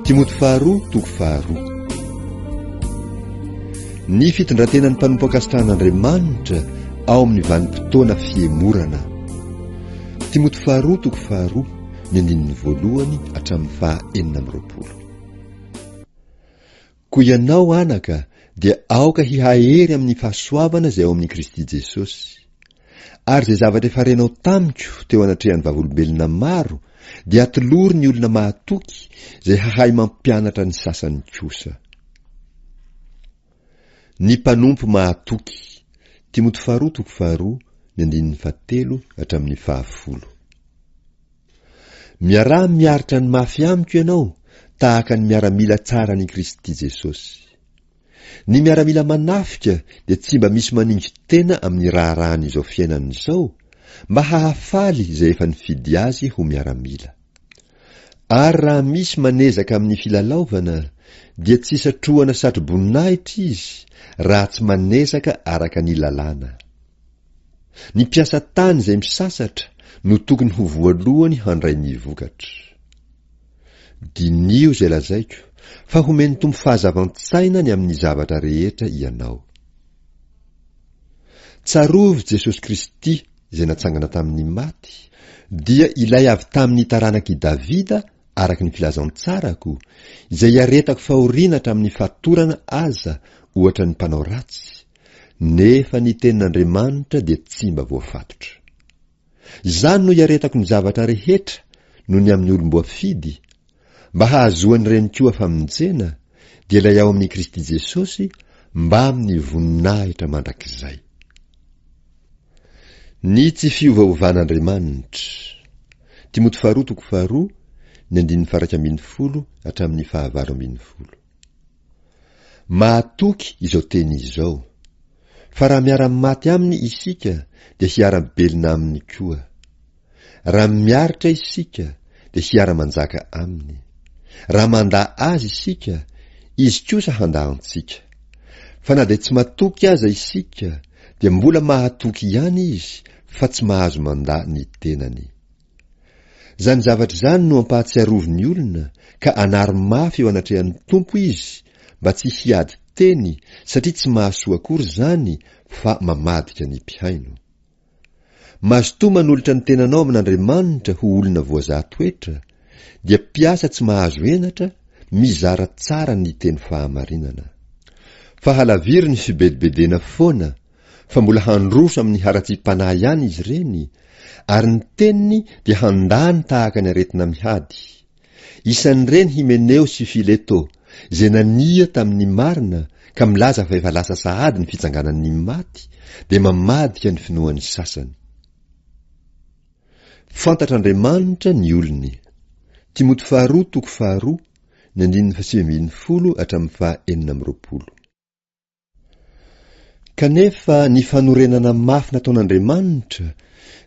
Timoty faharoa toko faharoa. Ny fitondrantenan'ny mpanompo ankasitrahan'Andriamanitra ao amin'ny vanim-potoana fiemorana. Timoty faharoa toko faharoa ny andininy voalohany hatramin'ny 4. Koa ianao anaka dia aoka hihahery amin'ny fahasoavana izay ao amin'ny Kristy Jesosy. Ary izay zavatra efa renao tamiko teo anatrehan'ny vavolombelona maro dia atolory ny olona mahatoky izay hahay mampianatra ny sasany kosa. Ny mpanompo mahatoky. Timoty faharoa toko faharoa ny andininy 7 hatramin'ny 10. Miaraha miaritra ny mafy amiko ianao tahaka ny miaramila tsara ny Kristy Jesosy. Ny miaramila manafika dia tsy mba misy manindry tena amin'ny raharahany izao fiainana izao, mba hahafaly izay efa nifidy azy ho miaramila. Ary raha misy manezaka amin'ny filalaovana dia tsy satrohana satro-boninahitra izy raha tsy manezaka araka ny lalàna. Ny mpiasa tany izay misasatra no tokony ho voalohany handray ny vokatra. Dinio izay lazaiko fa homeny tombo fahazavan-tsaina ny amin'ny zavatra rehetra ianao. Tsarovy Jesosy Kristy izay natsangana tamin'ny maty dia ilay avy tamin'ny taranaki Davida araka ny filazantsarako izay iaretako fahoriana tamin'ny fatorana aza ohatra ny mpanao ratsy, nefa ny tenin'Andriamanitra dia tsy mba voafatotra. Izany no iaretako ny zavatra rehetra no ny amin'ny olom-boafidy, mba hahazoany ireny koa famonjena dia ilay ao amin'ny Kristy Jesosy mba amin'ny voninahitra mandrakizay. Ny tsy fiovaovan'Andriamanitra. Timoty faharoa toko faharoa ny andininy 11 hatramin'ny 12. Mahatoky izao teny izao, fa raha miara-maty aminy isika dia hiara-belona aminy koa. Raha miaritra isika dia hiara-manjaka aminy. Raha manda azy isika, izy kosa handahantsika. Fa na dia tsy matoky aza isika dia mbola mahatoky ihany izy, fa tsy mahazo manda ny tenany. Zany zavatra izany no ampahatsiarovy ny olona ka anary mafy eo anatrehan'ny tompo izy, mba tsy hiady teny satria tsy mahasoa akory zany fa mamadika ny mpihaino. Mazotoa manolotra ny tenanao amin'Andriamanitra ho olona voazahatoetra, dia mpiasa tsy mahazo enatra, mizara tsara ny teny fahamarinana. Fa halaviry ny fibedibedena foana, fa mbola handroso amin'ny haratsy-panahy ihany izy ireny, ary ny teniny dia handany tahaka ny aretina mihady. Isan'ireny Himeneo sy Fileto, izay nania tamin'ny marina ka milaza fa efa lasa sahady ny fitsanganan'ny maty, dia mamadika ny finoan'ny sasany. Fantatr'Andriamanitra ny olony. Timoty faharoa toko faharoa ny andininy 7 hatramin'ny 9. Kanefa ny fanorenana mafy nataon'Andriamanitra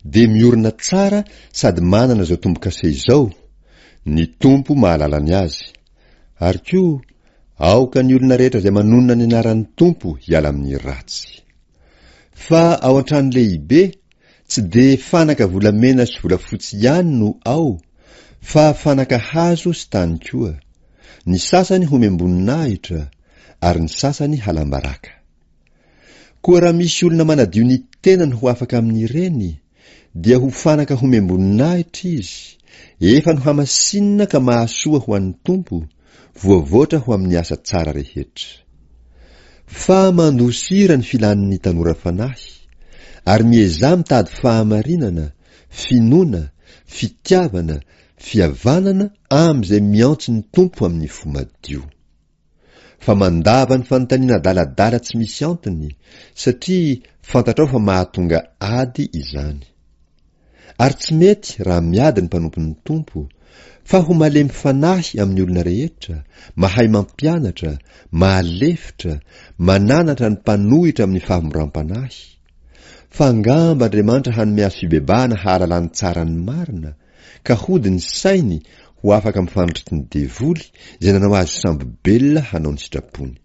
dia miorina tsara sady manana izao tombo-kase izao, ny tompo mahalala ny azy. Ary koa, aoka ny olona rehetra izay manonona ny anaran'ny tompo hiala amin'ny ratsy. Fa ao an-trano lehibe, tsy dia fanaka volamena sy volafotsy ihany no ao, fa fanaka hazo sy tany koa. Ny sasany homem-boninahitra, ary ny sasany halambaraka. Koa raha misy olona manadio ny tenany ho afaka amin'ireny, dia ho fanaka homem-boninahitra izy, efa no hamasinina ka mahasoa ho an'ny tompo, voavoatra ho amin'ny asa tsara rehetra. Fa mandosira ny filan'ny tanora fanahy, ary miezah mitady fahamarinana, finoana, fitiavana, fihavanana amin'izay miantso ny tompo amin'ny fo madio. Fa mandava ny fanontaniana adaladala tsy misy antony, satria fantatrao fa mahatonga ady izany. Ary tsy mety raha miady ny mpanompon'ny tompo, fa ho malemy fanahy amin'ny olona rehetra, mahay mampianatra, mahalefitra, mananatra ny mpanohitra amin'ny fahamoram-panahy. Fa angamba Andriamanitra hanome azy fibebahana hahalalany tsara ny marina, ka hody ny sainy ho afaka mifandritry ny devoly izay nanao azy samby belona hanao ny sitrapony.